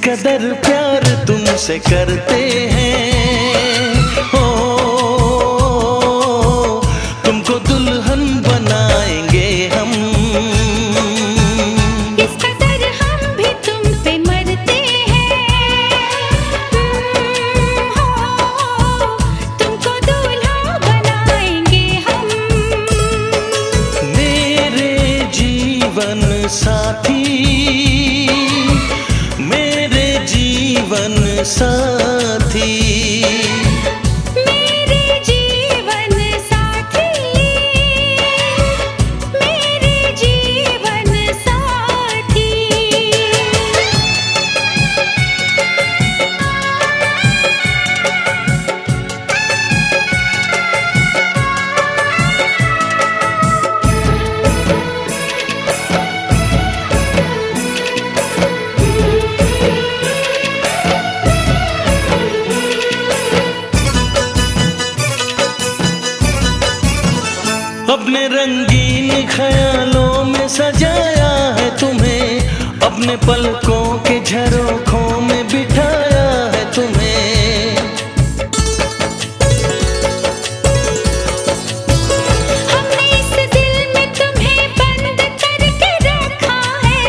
कदर प्यार तुमसे करते हैं, हो तुमको दुल्हन बनाएंगे हम। इस कदर हम भी तुम पे मरते हैं, हो तुमको दूल्हा बनाएंगे हम। मेरे जीवन साथी, मेरे जीवन साथी, मेरे जीवन साथी, मेरे जीवन साथी। अपने रंगीन ख्यालों में सजाया है तुम्हें, अपने पलकों के झरोखों में बिठाया है तुम्हें। हमने इस दिल में तुम्हें बंद करके रखा है,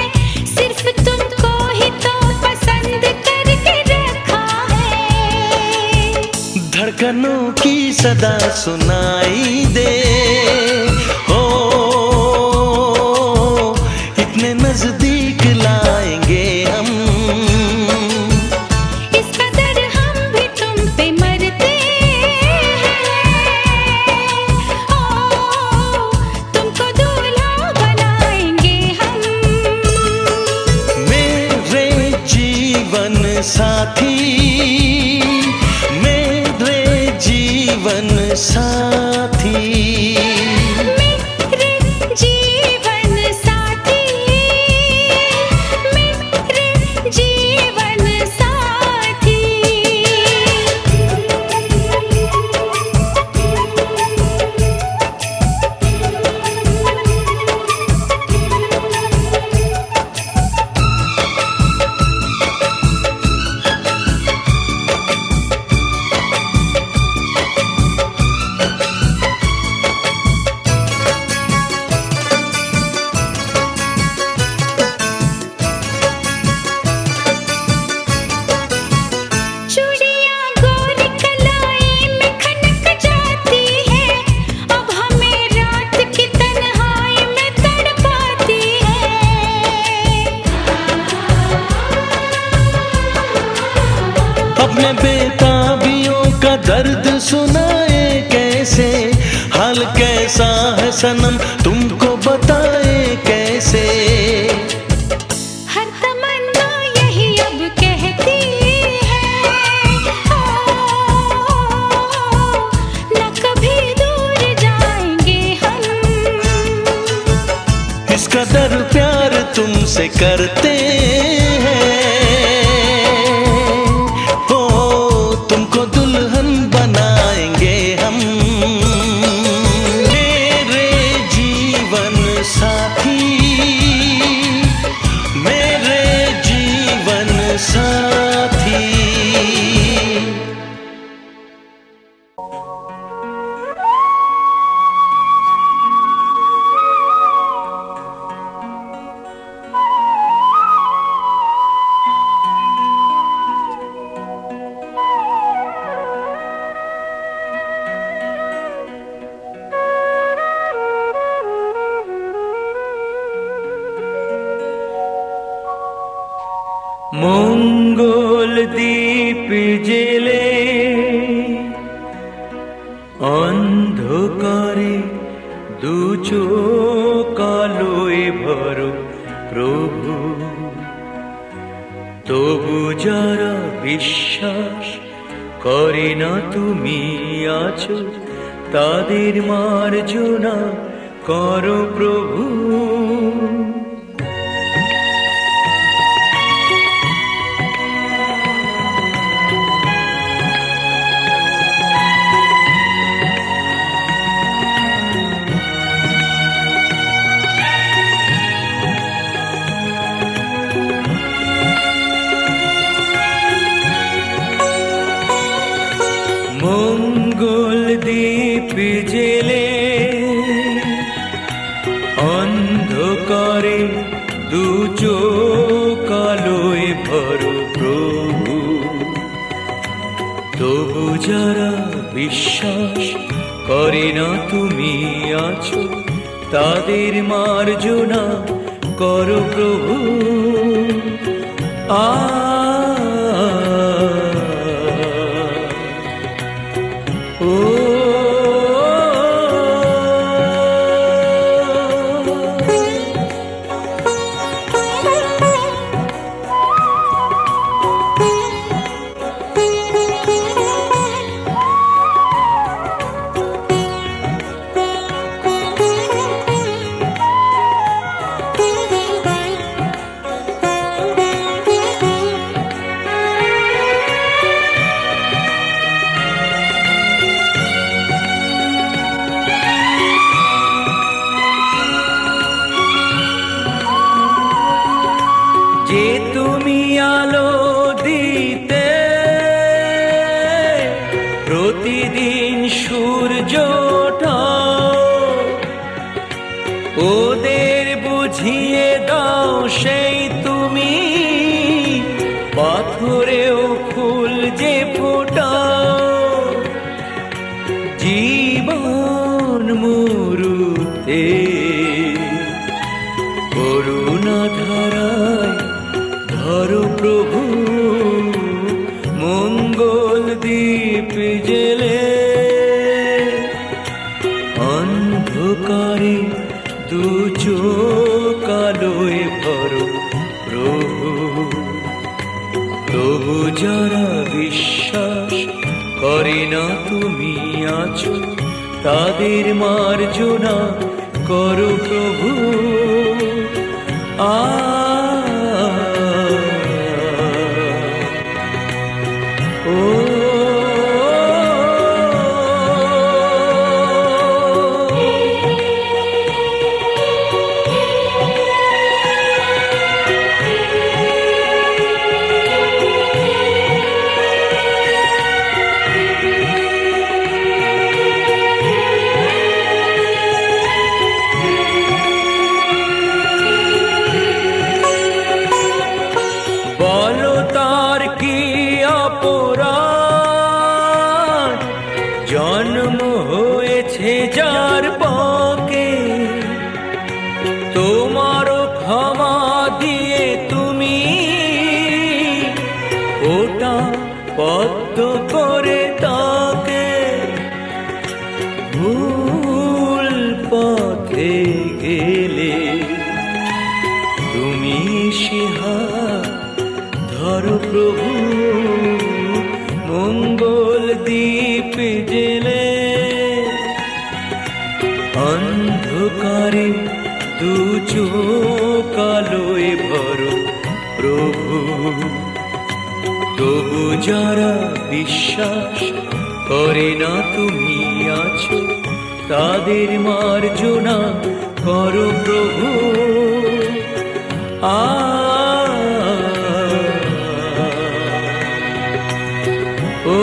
सिर्फ तुमको ही तो पसंद करके रखा है। धड़कनों की सदा सुनाई दे, हो इतने नजदीक लाएंगे हम। इस कदर हम भी तुम पे मरते हैं, ओ तुमको दूल्हा बनाएंगे हम। मेरे जीवन साथी, मेरे जीवन साथी, मेरे जीवन साथी, मेरे जीवन साथी। चूड़ियां गोरी कलाई में खनक जाती है, अब हमें रात की तन्हाई में तड़पाती है। अपने बेताबियों का दर्द सुनाए कैसे, हाल कैसा है सनम तुमको बताए कैसे। हर तमन्ना यही अब कहती है, न कभी दूर जाएंगे हम। इस कदर प्यार तुमसे करते हैं, हो तुमको दुल्हन बनाएंगे हम। मेरे जीवन साथी, मेरे जीवन साथी। মঙ্গল দ্বীপ জেলে অন্ধকারে দু চোখ আলোয় ভরো প্রভু, তবু যারা বিশ্বাস করে না তুমি আছো, তাদের মার্জনা করো প্রভু। জেলে অন্ধকারে দু চোখ আলোয় ভরো প্রভু। তবু যারা বিশ্বাস করে না তুমি আছো, তাদের মার্জনা করো প্রভু। ও যে তুমি আলো দিতে প্রতিদিন সূর্যটা, ওদের বুঝিয়ে দাও সেই তুমি পাথরেও ফুল যে ফোটাও। জীবন মরুতে করুণা ধারায় ধরো প্রভু, মঙ্গল দ্বীপ জেলে অন্ধকারে দু চোখ আলোয় ভরো প্রভু। তবু যারা বিশ্বাস করে না তুমি আছো, তাদের মার্জনা করো প্রভু। বলো তার কি অপরাধ, জন্ম হয়েছে যার পাকে, তোমারও ক্ষমা দিয়ে তুমি ওটা পদ্ম করে তাকে। ভুল পথে গেলে তুমি সিহা ধরো প্রভু, মঙ্গল দ্বীপ জেলে অন্ধকারে দু চোখ আলোয় ভরো প্রভু। তবু যারা বিশ্বাস করে না তুমি আছো, তাদের মার্জনা করো প্রভু। ও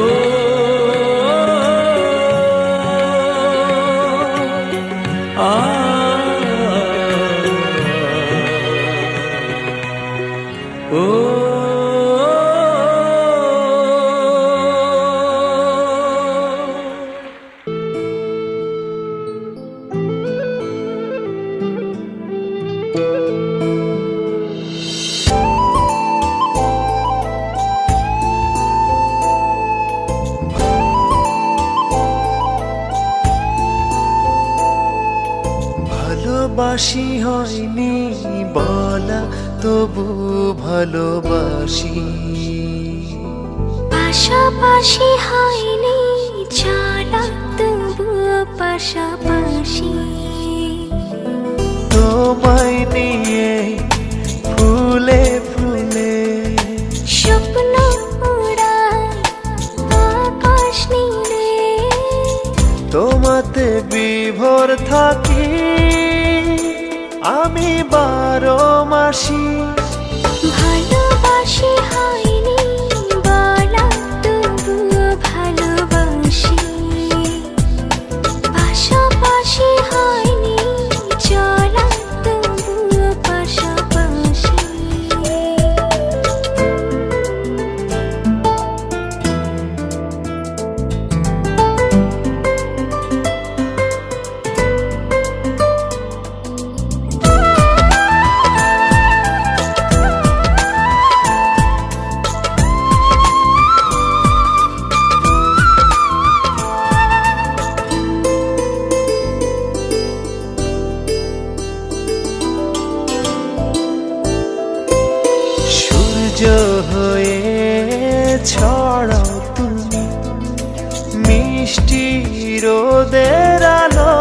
ভালোবাসি হয়নি বলা, তবু ভালোবাসি। পাশাপাশি হয়নি চলা, তবু পাশাপাশি। তোমায় নিয়ে ফুলে ফুলে স্বপ্ন উড়ায় আকাশ নীলে, তোমাতে বিভোর থাকি আমি 12 মাসি। ভালোবাসি হয়নি বলা, তবু ভালোবাসি। ছড়াও তুমি মিষ্টি রোদের আলো,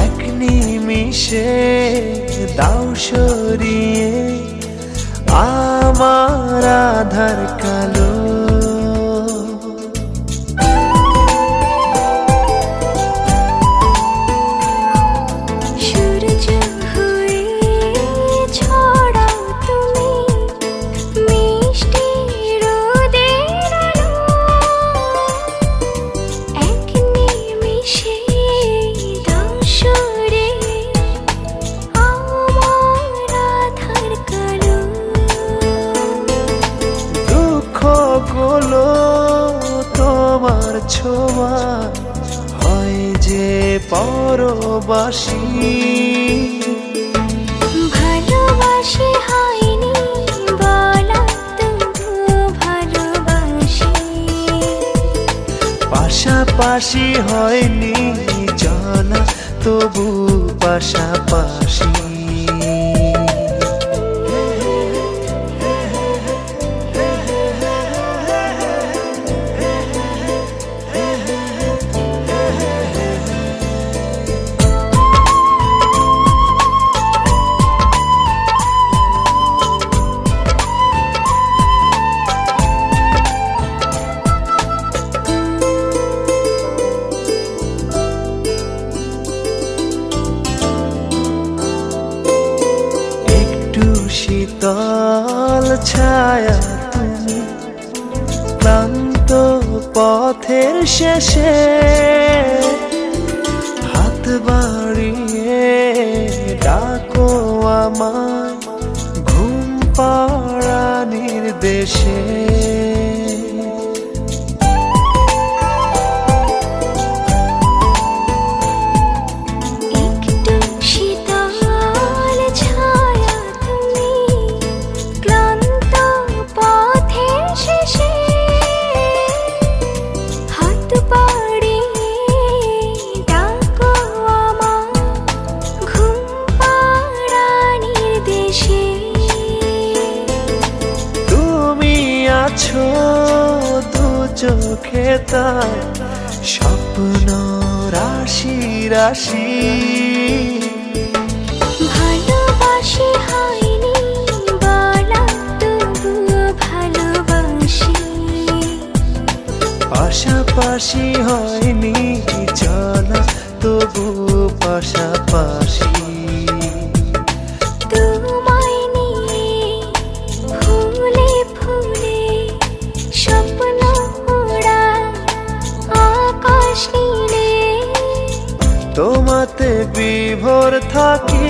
এক নিমিষে দাও সরিয়ে আমার আধার কালো। সূর্য হয়ে ছড়াও তুমি মিষ্টি রোদের আলো, এক নিমিষে দাও সরিয়ে আমার আধার কালো। দুঃখগুলো তোমার ছোঁয়া হয় যে পরবাসী, ভালোবাসি হয়নি বলা তবু ভালোবাসি, পাশাপাশি হয়নি চলা তবু পাশাপাশি। শীতল ছায়া তুমি ক্লান্ত পথের শেষে, হাত বাড়িয়ে ডাকো আমায় ঘুম পাড়ানির দেশে। দু চোখে তার স্বপ্ন রাশি রাশি, ভালোবাসি হয়নি বলা তবু ভালোবাসি, পাশাপাশি হয়নি চলা তবু পাশাপাশি। তোমায় নিয়ে ফুলে ফুলে স্বপ্ন ওড়ায় আকাশ নীলে, তোমাতে বিভোর থাকি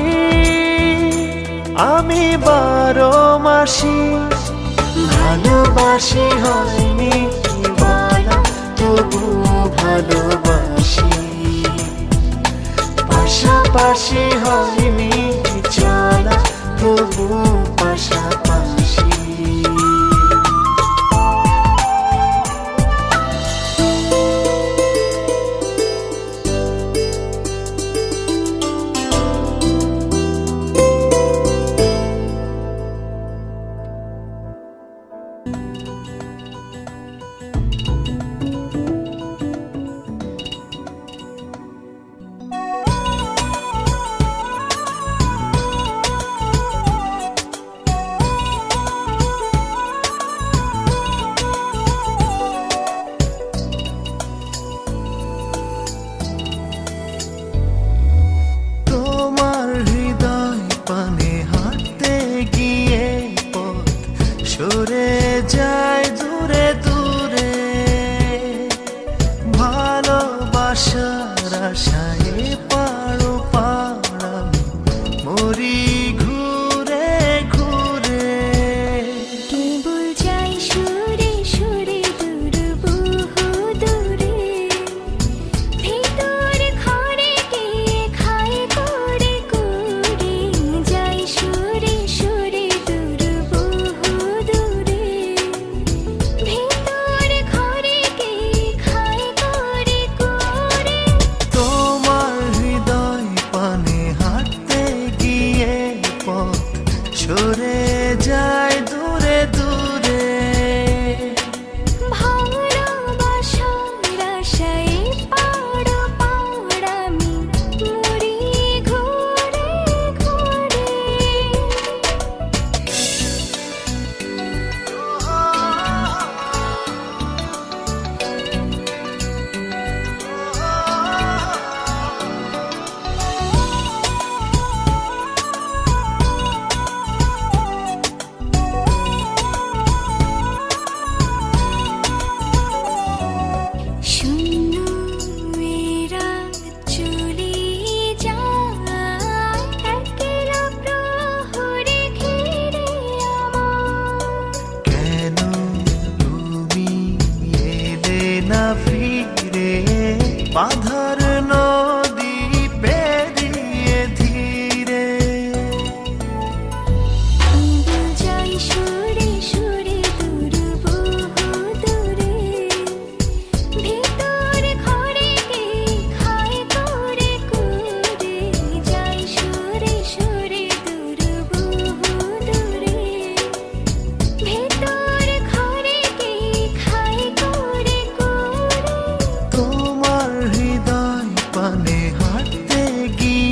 আমি 12 মাসি, ভালোবাসি হয়নি বলা তবু ভালোবাসি, পাশাপাশি হয়নি চলা তবু পাশাপাশি।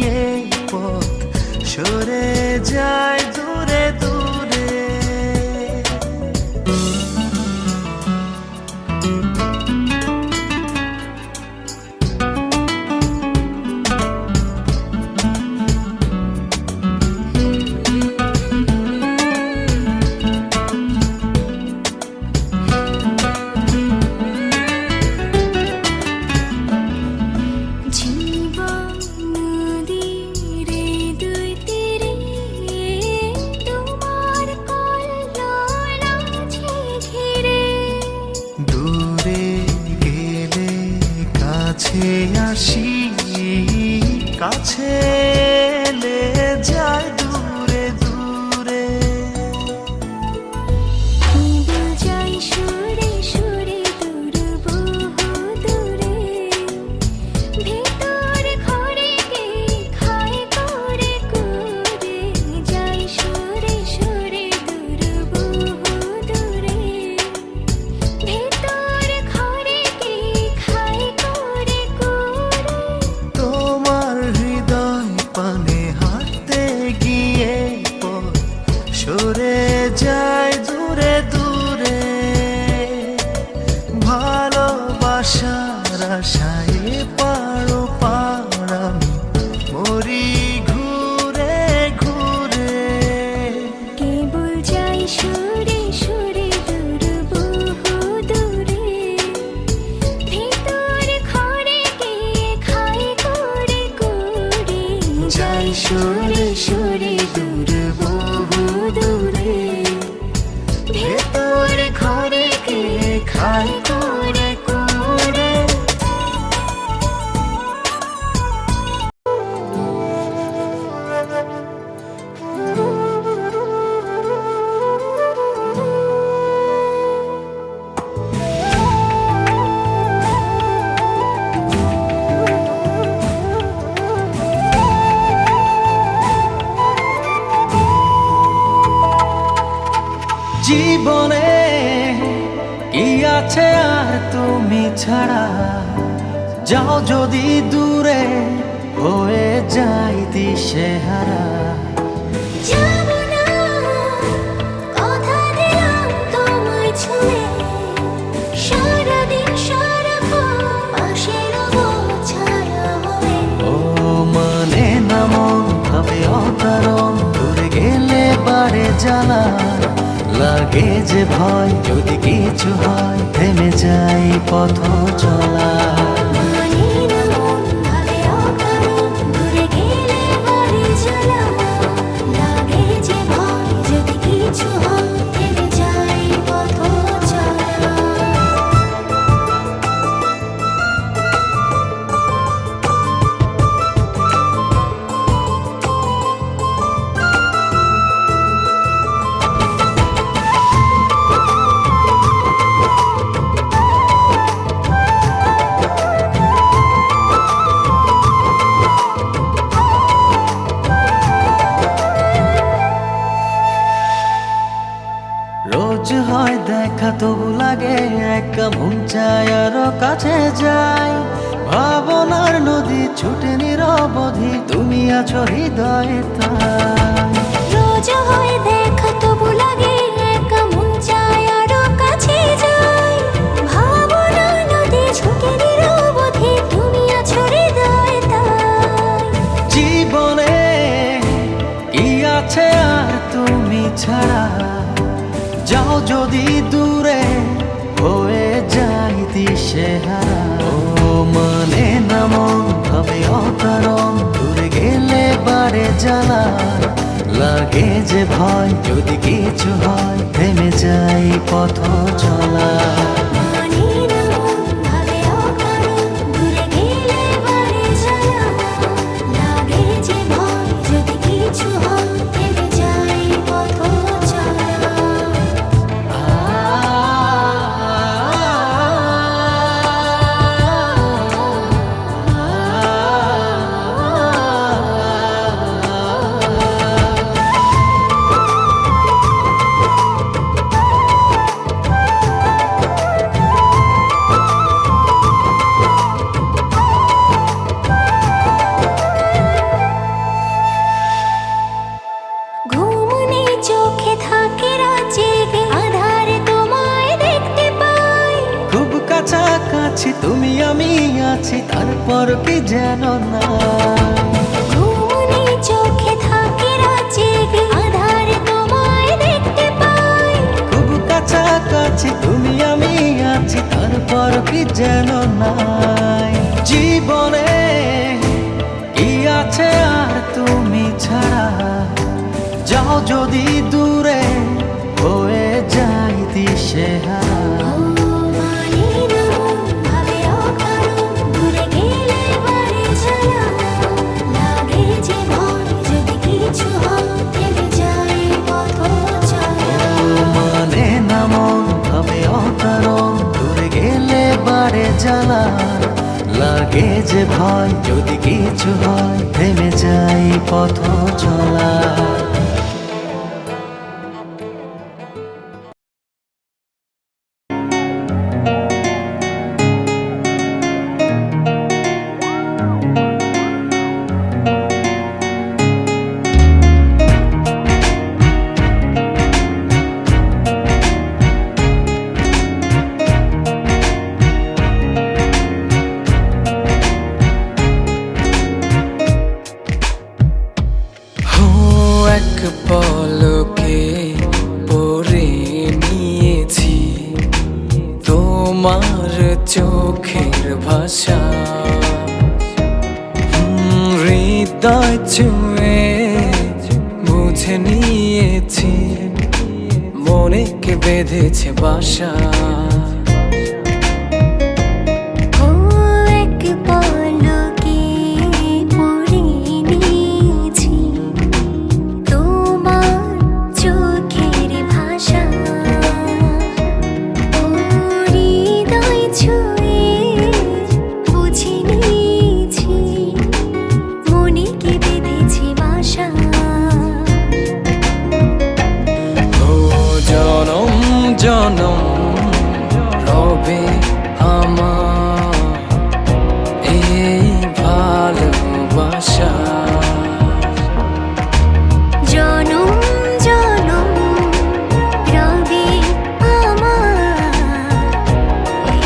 এই পথ সরে যায় দূরে দূরে। জীবন নদীর দুই তীরে তোমার কল্লোল আছে ঘিরে। দূরে গেলে কাছে আসি, কাছে এলে যায় দূরে দূরে। কেবল যাই সুরে সুরে দূর বহু দূরে, ভেতর ঘরে কে খায় করে করে। যাই সুরে সুরে দূর বহু দূরে, ভেতর ঘরে কে খায় করে করে। তোমার হৃদয় পানে হাঁটতে গিয়ে পথ সরে যায় দূরে দূরে। ভালোবাসার আশায় পাড়ো পাড় আমি মরি ঘুরে ঘুরে। কেবল যাই সুরে সুরে দূর বহু দূরে, ভেতর ঘরে কে খায় করে করে। যাই সুরে সুরে দূর বহু দূরে, ভেতর ঘরে কে খায় করে করে। জীবনে কি আছে আর তুমি ছাড়া, যাও যদি দূরে হয়ে যাই দিশেহারা। যাব না কথা দিলাম তোমায় ছুঁয়ে, সারাদিন সারাক্ষণ পাশে রব ছায়া হয়ে। ও মানে না মন ভাবে অকারণ, দূরে গেলে বাড়ে জ্বালা। লাগে যে ভয় যদি কিছু হয়, থেমে যাই পথ চলা। মানে না মন ভাবে অকারণ, দূরে গেলে বাড়ি জ্বালা। লাগে যে ভয় যদি কিছু হয়, থেমে যাই পথ চলা। রোজ হয় দেখা তবু লাগে একা, মন চায় আরো কাছে যাই। ভাবনার নদী ছুটে নিরবধি, তুমি আছো হৃদয়ে তাই। রোজ হয় দেখা তবু লাগে একা, মন চায় আরো কাছে যাই। ভাবনা নদী ছুটে নিরবধি, তুমি আছো হৃদয়ে তাই। জীবনে কি আছে আর তুমি ছাড়া, যাও যদি দূরে হয়ে যাই দিশেহারা। ও মানে না মন ভাবে অকারণ, দূরে গেলে বাড়ে জ্বালা। লাগে যে ভয় যদি কিছু হয়, থেমে যাই পথ চলা। মানে না মন ভাবে অকারণ, দূরে গেলে বাড়ি জ্বালা। লাগে যে ভয় যদি কিছু হয়, থেমে যাই পথ চলা। তুমি আমি আছি তারপর কি যেন না ঘুমনে চোখে থাকে রাত জেগে আধার তোমায় দেখতে পাই খুব কাছাকাছি তুমি আমি আছি তারপর কি যেন নাই জীবনে কি আছে আর তুমি ছাড়া যাও যদি দূরে হয়ে যাই দিশেহারা মানে না ভাবে অকারণ দূরে গেলে বাড়ি জ্বালা লাগে যে ভয় যদি কিছু হয় থেমে যায় পথ চলা মানে না মন ভাবে অকারণ দূরে গেলে বাড়ে জ্বালা লাগে যে ভয় যদি কিছু হয় থেমে যাই পথ চলা এক পলকে পরে নিয়েছি তোমার চোখের ভাষা হৃদয় ছুঁয়ে বুঝে নিয়েছি মনে কে বেঁধেছে বাসা ও এক পলকে পড়ে নিয়েছি তোমার চোখের ভাষা ও হৃদয় ছুঁয়ে বুঝে নিয়েছি মনে কে বেঁধেছে বাসা ও জনম জনম রবে আমার এই ভালোবাসা জনম জনম রবে আমার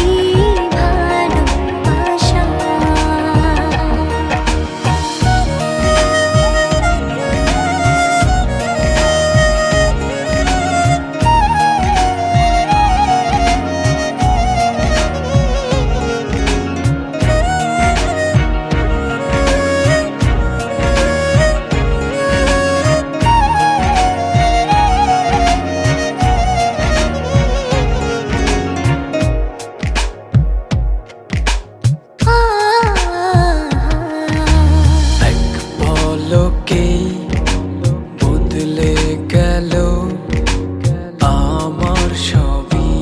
এই ভালোবাসা এক পলকেই বদলে গেল আমার সবই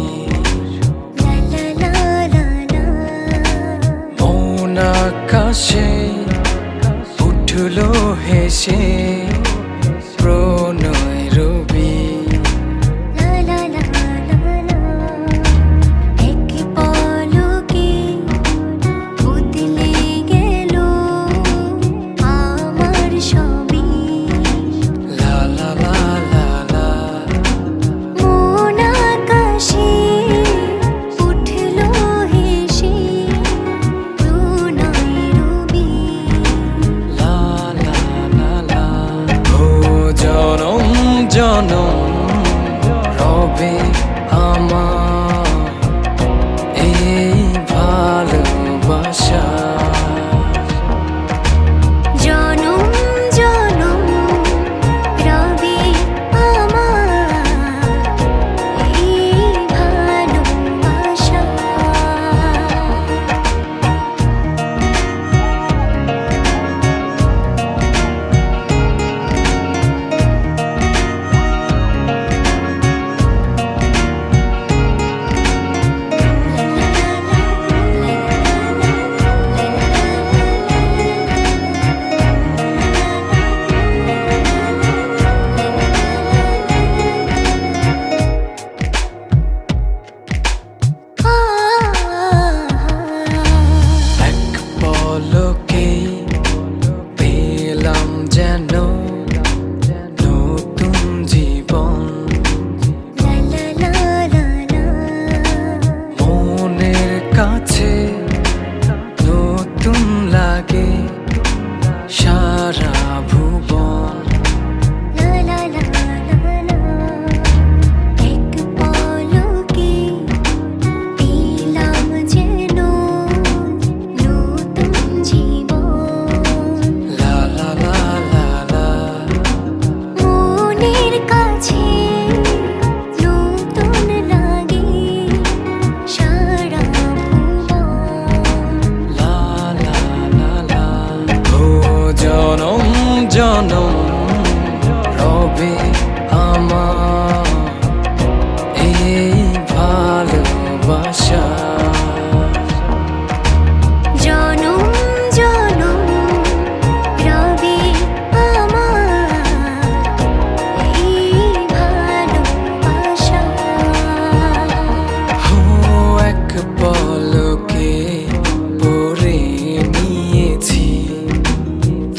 লা লা লা লা মন আকাশে উঠলো হেসে প্রণয় রবি লা লা লা লা এক পলকে বদলে গেল আমার সবই লা লা লা লা লা মন আকাশে উঠলো হেসে প্রণয় রবি লা লা লা লা ও জনম জনম রবে আমার এই ভালোবাসা জনম জনম জনম রবে আমার এই ভালোবাসা। জনম জনম রবে আমার এই ভালোবাসা। হো এক পলকে পড়ে নিয়েছি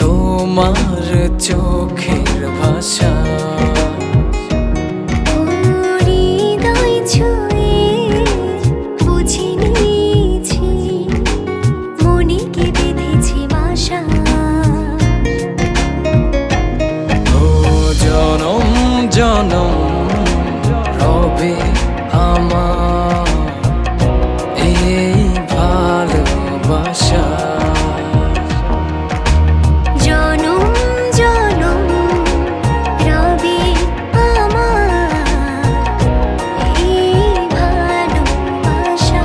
তোমার চোখের ভাষা। হৃদয় ছুঁয়ে বুঝে নিয়েছি মনেকে বেঁধেছি বাসা। ও জনম জনম রবে আমার এই ভালোবাসা। জনম জনম রবে আমার এই ভালোবাসা।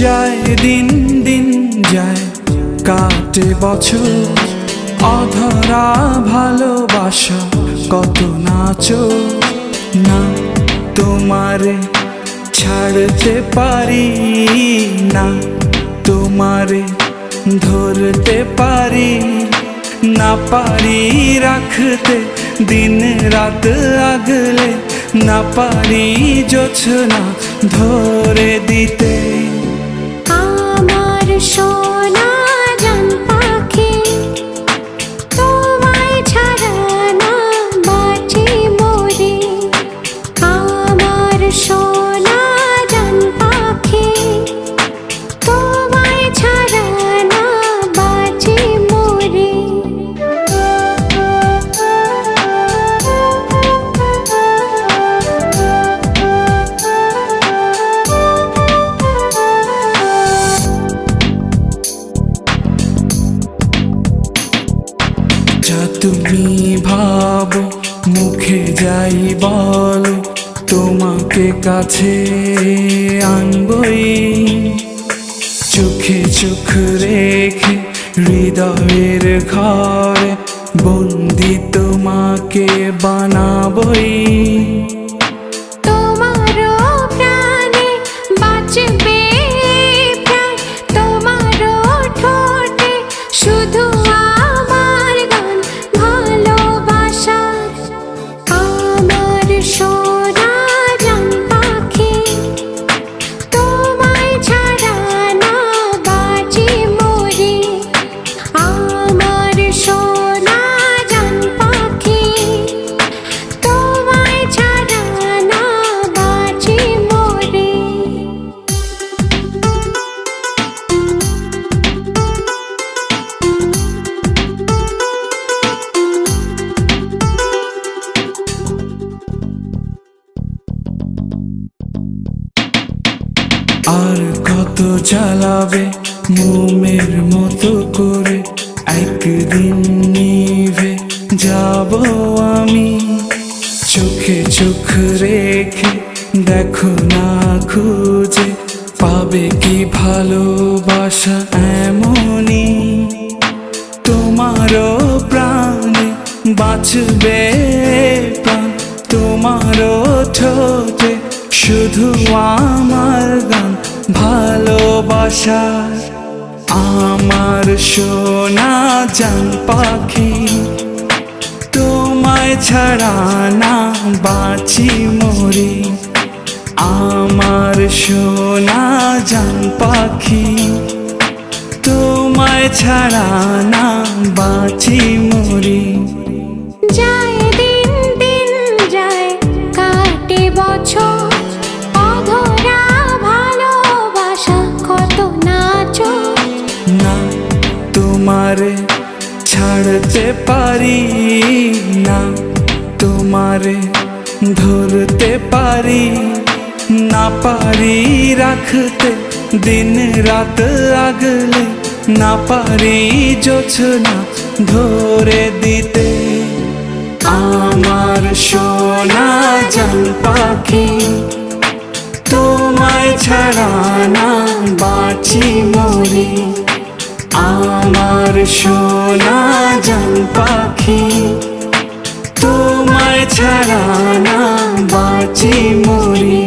যায় দিন দিন যায় কাটে বছর, অধরা ভালোবাসা কত নাচো না তোমারে ছাড়তে পারি না, তোমারে ধরতে পারি না, পারি রাখতে দিন রাত আগলে, না পারি জোছনা ধরে দিতে। আমার সোনা জান পাখি তোমায় ছাড়া না বাঁচি মরি। আমার সোনা জান পাখি তোমায় ছাড়া না বাঁচি মরি। যা তুমি ভাবো মুখে যাই বলো, তোমাকে কাছে আনবই, চোখে চোখ রেখে হৃদয়ের ঘরে বন্দি তোমাকে বানাবই। তোমারও প্রাণে বাঁচবে প্রাণ, তোমারও ঠোঁটে শুধু আমার গান ভালোবাসার। আমার সোনা জান পাখি তোমায় ছাড়া না বাঁচি মরি। আমার সোনা জান পাখি তোমায় ছাড়া না বাঁচি মরি। আর কত জ্বালাবে মোমের মতো করে, একদিন নিভে যাব আমি। চোখে চোখ রেখে দেখো না খুঁজে, পাবে কি ভালোবাসা এমনই। তোমারও প্রাণে বাঁচবে প্রাণ, তোমারও ঠোঁটে শুধু আমার গান ভালোবাসার। আমার সোনা জান পাখি তোমায় ছাড়া না বাঁচি মরি। আমার সোনা জান পাখি তোমায় ছাড়া না বাঁচি মরি। যায় দিন দিন যায় কাটে বছর, অধরা ভালোবাসা কত নাচো। না তোমারে ছাড়তে পারি না, তোমারে ধরতে পারি না, পারি রাখতে দিন রাত আগলে, না পারি জোছনা ধরে দিতে। আমার সোনা জান পাখি, তোমায় ছাড়া না বাঁচি মরি। আমার সোনা জান পাখি, তোমায় ছাড়া না বাঁচি মরি।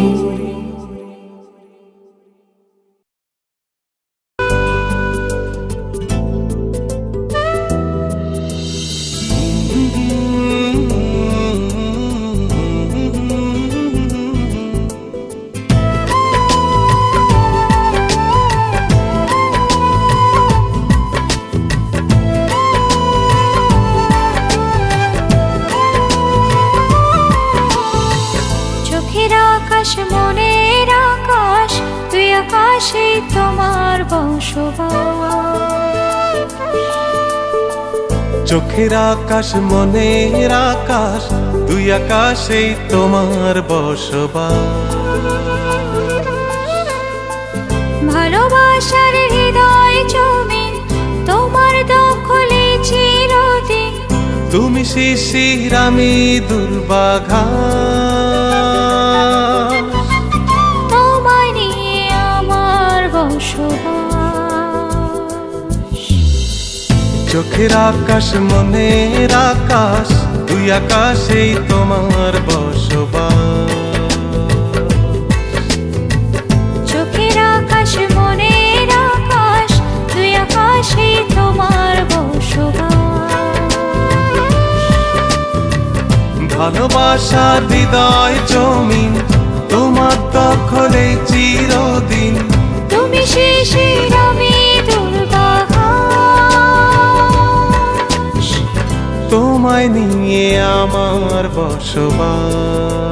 চোখের আকাশ মনের আকাশ, তুই আকাশে তোমার বসবাস। চোখের আকাশ মনের আকাশ, দুই আকাশেই তোমার বসবাস। ভালোবাসার হৃদয় জমিন তোমার দখলে চিরদিন, তুমি শিশির আমি দুর্বাঘাস। তোমায় নিয়ে আমার বসবাস। চোখের আকাশ মনের আকাশ, দুই আকাশেই তোমার বসবাস। চোখের আকাশ মনের আকাশ, দুই আকাশে তোমার বসবাস। ভালোবাসার হৃদয় জমিন তোমার দখলে চিরদিন, তুমি শিশির আমি দুর্বাঘাস। তোমায় নিয়ে আমার বসবাস।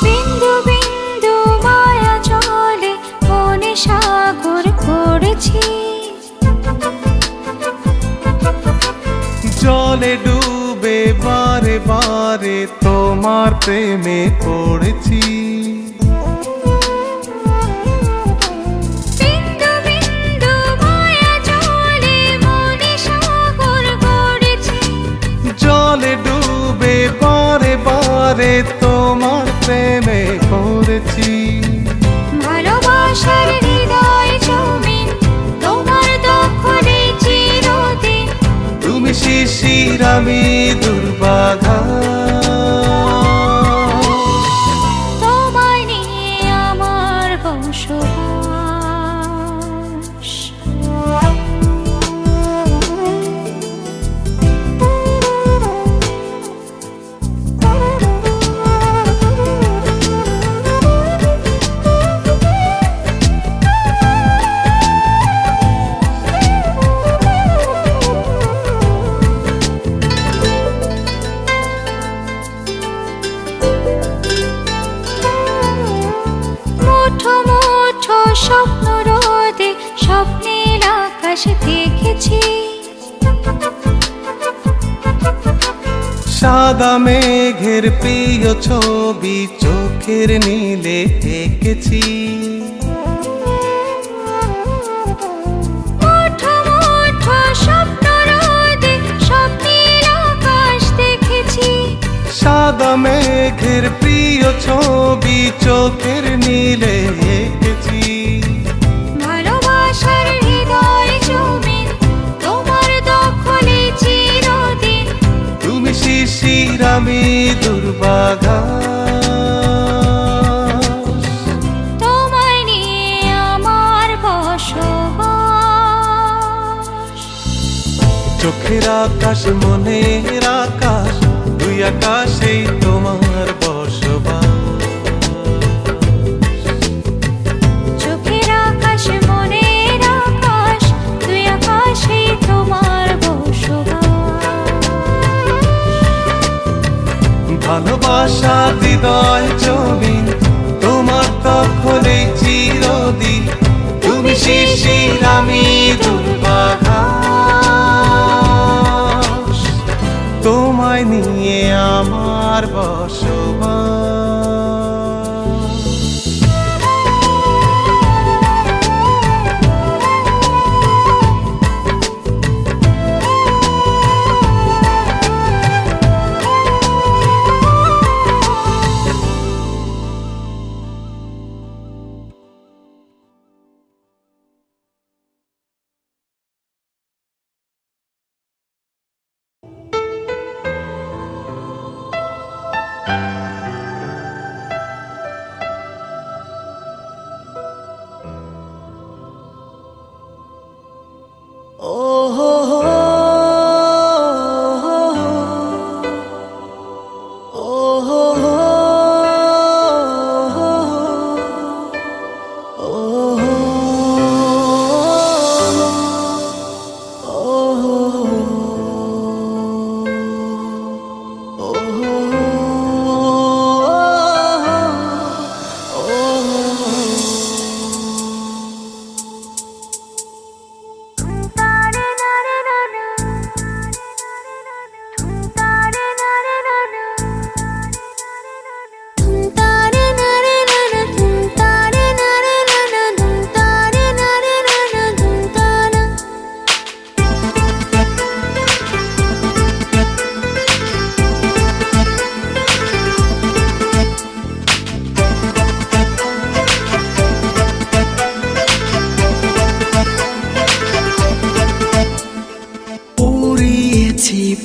বিন্দু বিন্দু মায়া জলে মনে সাগর করেছি, জলে ডুবে বারে বারে তোমার প্রেমে পড়েছি। বিন্দু বিন্দু মায়া জলে মনে সাগর করেছি, জলে ডুবে বারে বারে তোমার প্রেমে পড়েছি। ভালোবাসার হৃদয় জমিন তোমার দখলে চিরদিন, তুমি শিশির আমি দুর্বাঘাস। তোমায় নিয়ে আমার বসবাস। মুঠো মুঠো স্বপ্ন রোদে স্বপ্নের আকাশ দেখেছি, সাদা মেঘের প্রিয় ছবি চোখের নীলে এঁকেছি। মুঠো মুঠো স্বপ্ন রোদে স্বপ্নের আকাশ দেখেছি, সাদা মেঘের প্রিয় ছবি চোখের নীলে এঁকেছি। ভালোবাসার হৃদয় জমিন তোমার দখলে চির শিশির আমি দুর্বাঘা তোমায় নিয়ে আমার বসবাস। চোখের আকাশ মনের আকাশ দুই আকাশেই তোমার বসবাস। চোখের আকাশ মনের আকাশ দুই আকাশেই তোমার বসবাস। ভালোবাসা হৃদয় ছবি তোমার তখনই চিরদিন। তুমি শিশির আমি দুর্বাঘাস, তোমায় নিয়ে আমার বসবাস।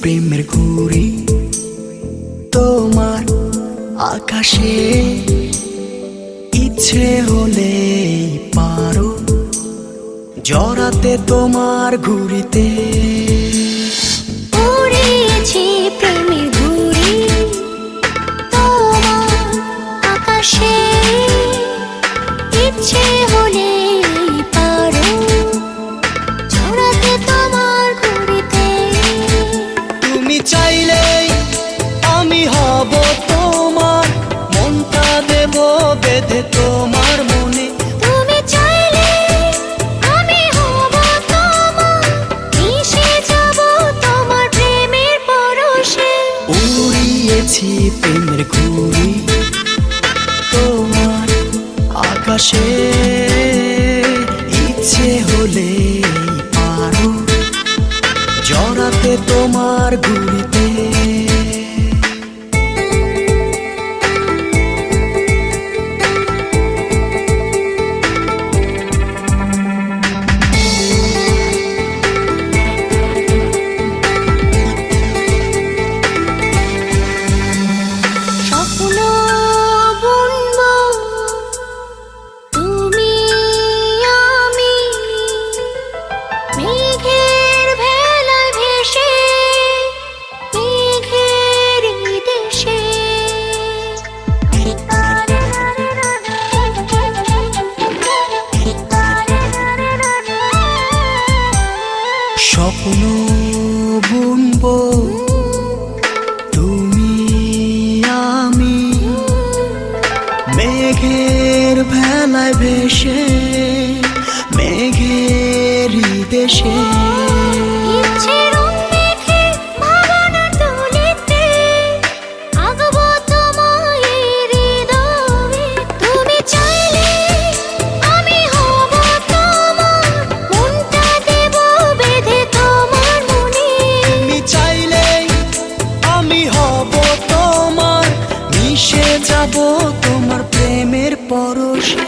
প্রেমের ঘুড়ি তোমার আকাশে, ইচ্ছে হলে পারো জড়াতে তোমার ঘুড়িতে। উড়িয়েছি প্রেমের ঘুড়ি তোমার আকাশে, ইচ্ছে হলে পারো জড়াতে তোমার ঘুড়িতে। তুমি চাইলেই আমি হব তোমার, মনটা দেব বেঁধে তোমার মনে। তুমি চাইলে আমি হব তোমার, মিশে যাব তোমার প্রেমের পরশে। উড়িয়েছি প্রেমের ঘুড়ি তোমার আকাশে, ইচ্ছে হলে পারো জড়াতে তোমার ঘুড়িতে। স্বপ্ন বুনবো তুমি আমি, মেঘের ভেলায় ভেসে মেঘের দেশে। স্বপ্ন বুনবো তুমি আমি, মেঘের ভেলায় ভেসে মেঘের দেশে। ইচ্ছের মেঘে ভাবনা তুলিতে আঁকবো তোমায় হৃদয়ে। তুমি চাইলে আমি হব তোমার, মনটা দেব বেঁধে তোমার মনে। তুমি চাইলেই আমি হব তোমার, মিশে যাব তোমার প্রেমের পরশে।